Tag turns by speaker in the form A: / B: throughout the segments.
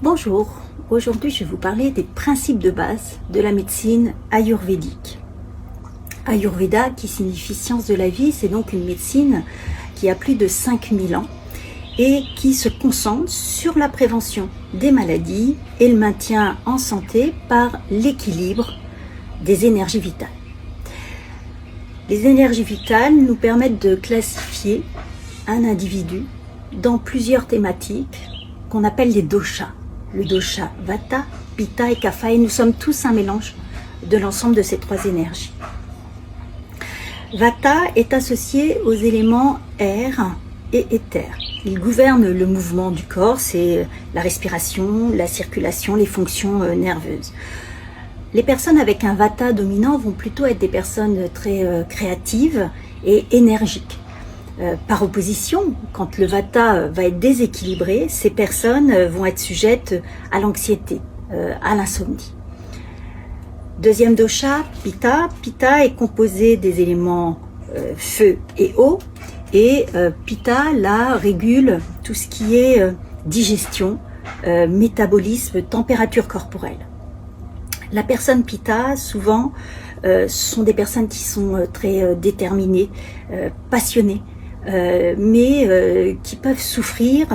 A: Bonjour, aujourd'hui je vais vous parler des principes de base de la médecine ayurvédique. Ayurveda, qui signifie science de la vie, c'est donc une médecine qui a plus de 5000 ans et qui se concentre sur la prévention des maladies et le maintien en santé par l'équilibre des énergies vitales. Les énergies vitales nous permettent de classifier un individu dans plusieurs thématiques qu'on appelle les doshas. Le dosha Vata, Pitta et Kapha, et nous sommes tous un mélange de l'ensemble de ces trois énergies. Vata est associé aux éléments air et éther. Il gouverne le mouvement du corps, c'est la respiration, la circulation, les fonctions nerveuses. Les personnes avec un Vata dominant vont plutôt être des personnes très créatives et énergiques. Par opposition, quand le Vata va être déséquilibré, ces personnes vont être sujettes à l'anxiété, à l'insomnie. Deuxième dosha, Pitta. Pitta est composé des éléments feu et eau, et Pitta là régule tout ce qui est digestion, métabolisme, température corporelle. La personne Pitta, souvent, sont des personnes qui sont très déterminées, passionnées, mais qui peuvent souffrir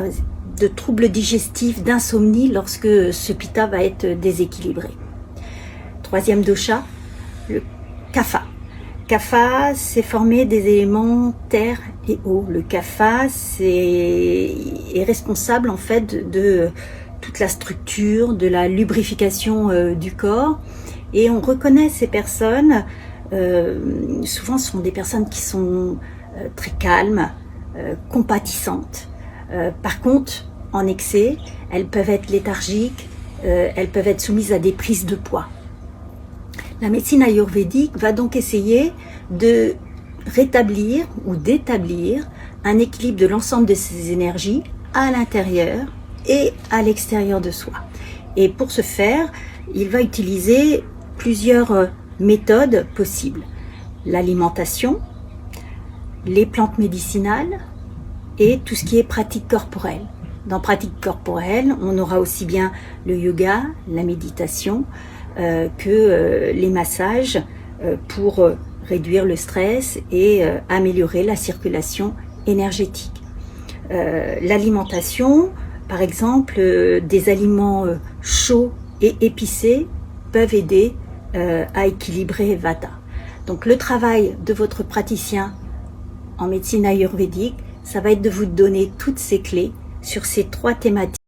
A: de troubles digestifs, d'insomnie lorsque ce Pitta va être déséquilibré. Troisième dosha, le Kapha. Kapha, c'est formé des éléments terre et eau. Le Kapha est responsable en fait de toute la structure, de la lubrification du corps. Et on reconnaît ces personnes, souvent ce sont des personnes qui sont très calmes, compatissantes. Par contre, en excès, elles peuvent être léthargiques, elles peuvent être soumises à des prises de poids. La médecine ayurvédique va donc essayer de rétablir ou d'établir un équilibre de l'ensemble de ces énergies à l'intérieur et à l'extérieur de soi. Et pour ce faire, il va utiliser plusieurs méthodes possibles. L'alimentation, les plantes médicinales et tout ce qui est pratique corporelle. Dans pratique corporelle, on aura aussi bien le yoga, la méditation, que les massages pour réduire le stress et améliorer la circulation énergétique. L'alimentation, par exemple, des aliments chauds et épicés peuvent aider à équilibrer Vata. Donc le travail de votre praticien en médecine ayurvédique, ça va être de vous donner toutes ces clés sur ces trois thématiques.